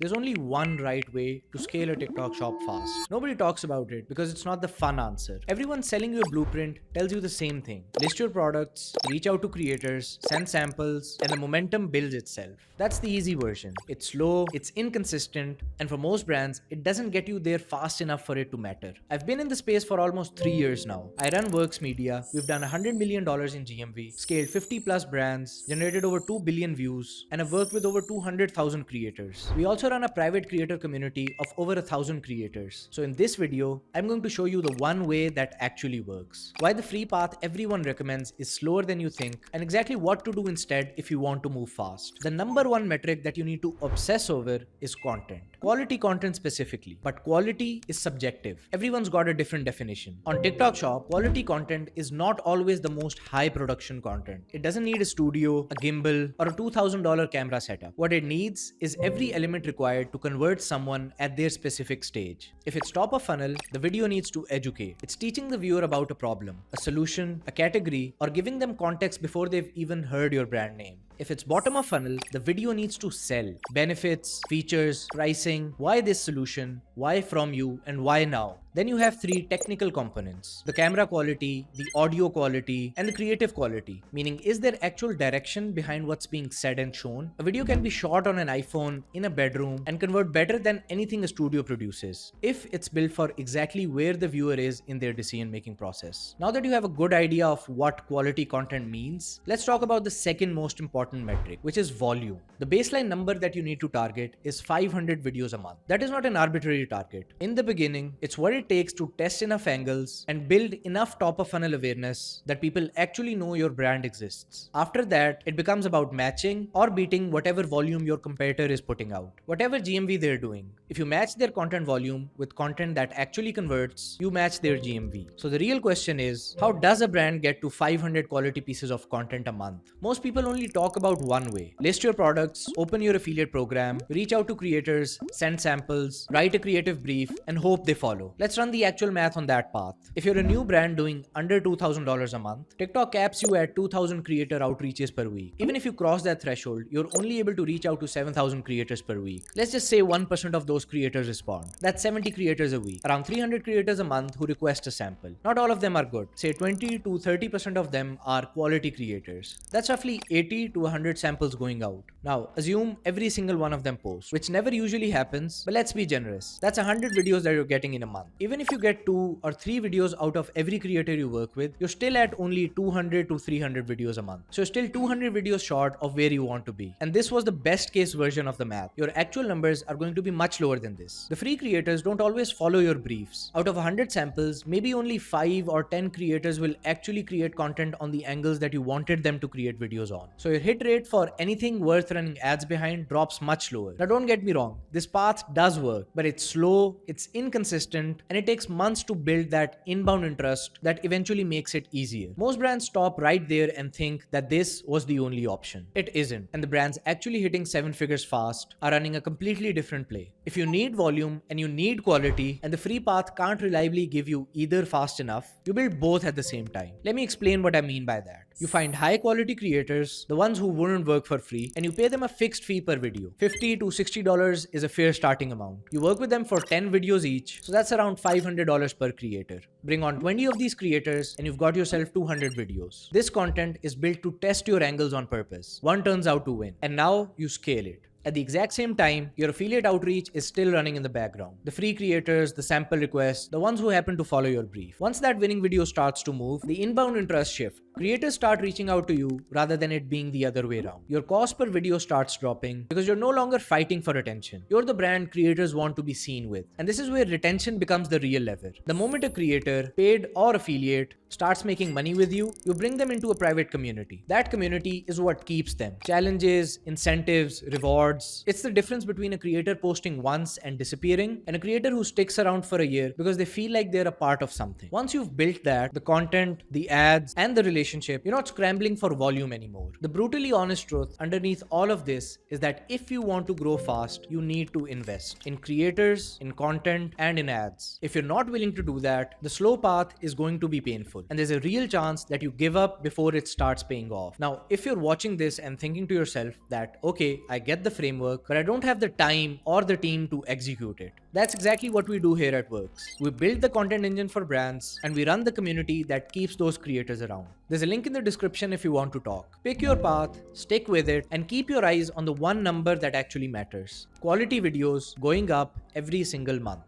There's only one right way to scale a TikTok shop fast. Nobody talks about it because it's not the fun answer. Everyone selling you a blueprint tells you the same thing. List your products, reach out to creators, send samples, and the momentum builds itself. That's the easy version. It's slow, it's inconsistent, and for most brands, it doesn't get you there fast enough for it to matter. I've been in the space for almost 3 years now. I run Works Media. We've done $100 million in GMV, scaled 50 plus brands, generated over 2 billion views, and have worked with over 200,000 creators. We also run a private creator community of over 1,000 creators. So in this video, I'm going to show you the one way that actually works. Why the free path everyone recommends is slower than you think, and exactly what to do instead if you want to move fast. The number one metric that you need to obsess over is content. Quality content specifically, but quality is subjective. Everyone's got a different definition. On TikTok Shop, quality content is not always the most high production content. It doesn't need a studio, a gimbal, or a $2,000 camera setup. What it needs is every element required to convert someone at their specific stage. If it's top of funnel, the video needs to educate. It's teaching the viewer about a problem, a solution, a category, or giving them context before they've even heard your brand name. If it's bottom of funnel, the video needs to sell benefits, features, pricing, why this solution, why from you, and why now. Then you have three technical components: the camera quality, the audio quality, and the creative quality. Meaning, is there actual direction behind what's being said and shown? A video can be shot on an iPhone in a bedroom and convert better than anything a studio produces, if it's built for exactly where the viewer is in their decision-making process. Now that you have a good idea of what quality content means, let's talk about the second most important metric, which is volume. The baseline number that you need to target is 500 videos a month. That is not an arbitrary target. In the beginning, it's what it takes to test enough angles and build enough top of funnel awareness that people actually know your brand exists. After that, it becomes about matching or beating whatever volume your competitor is putting out, whatever GMV they're doing. If you match their content volume with content that actually converts, you match their GMV. So the real question is, how does a brand get to 500 quality pieces of content a month? Most people only talk about one way: list your products, open your affiliate program, reach out to creators, send samples, write a creative brief, and hope they follow. Let's run the actual math on that path. If you're a new brand doing under $2,000 a month, TikTok caps you at 2,000 creator outreaches per week. Even if you cross that threshold, you're only able to reach out to 7,000 creators per week. Let's just say 1% of those creators respond. That's 70 creators a week. Around 300 creators a month who request a sample. Not all of them are good. Say 20 to 30% of them are quality creators. That's roughly 80 to 100 samples going out. Now, assume every single one of them posts, which never usually happens, but let's be generous. That's 100 videos that you're getting in a month. Even if you get 2 or 3 videos out of every creator you work with, you're still at only 200 to 300 videos a month. So you're still 200 videos short of where you want to be. And this was the best case version of the math. Your actual numbers are going to be much lower than this. The free creators don't always follow your briefs. Out of 100 samples, maybe only 5 or 10 creators will actually create content on the angles that you wanted them to create videos on. So your hit rate for anything worth running ads behind drops much lower. Now don't get me wrong, this path does work, but it's slow, it's inconsistent, and it takes months to build that inbound interest that eventually makes it easier. Most brands stop right there and think that this was the only option. It isn't, and the brands actually hitting 7 figures fast are running a completely different play. If you need volume and you need quality, and the free path can't reliably give you either fast enough, you build both at the same time. Let me explain what I mean by that. You find high quality creators, the ones who wouldn't work for free, and you pay them a fixed fee per video. $50 to $60 is a fair starting amount. You work with them for 10 videos each, so that's around $500 per creator. Bring on 20 of these creators and you've got yourself 200 videos. This content is built to test your angles on purpose. One turns out to win, and now you scale it. At the exact same time, your affiliate outreach is still running in the background. The free creators, the sample requests, the ones who happen to follow your brief. Once that winning video starts to move, the inbound interest shift. Creators start reaching out to you rather than it being the other way around. Your cost per video starts dropping because you're no longer fighting for attention. You're the brand creators want to be seen with. And this is where retention becomes the real lever. The moment a creator, paid or affiliate, starts making money with you, you bring them into a private community. That community is what keeps them. Challenges, incentives, rewards. It's the difference between a creator posting once and disappearing and a creator who sticks around for a year because they feel like they're a part of something. Once you've built that, the content, the ads, and the relationship relationship, you're not scrambling for volume anymore. The brutally honest truth underneath all of this is that if you want to grow fast, you need to invest in creators, in content, and in ads. If you're not willing to do that, the slow path is going to be painful, and there's a real chance that you give up before it starts paying off. Now, if you're watching this and thinking to yourself that, okay, I get the framework, but I don't have the time or the team to execute it, that's exactly what we do here at Works. We build the content engine for brands, and we run the community that keeps those creators around. There's a link in the description if you want to talk. Pick your path, stick with it, and keep your eyes on the one number that actually matters: quality videos going up every single month.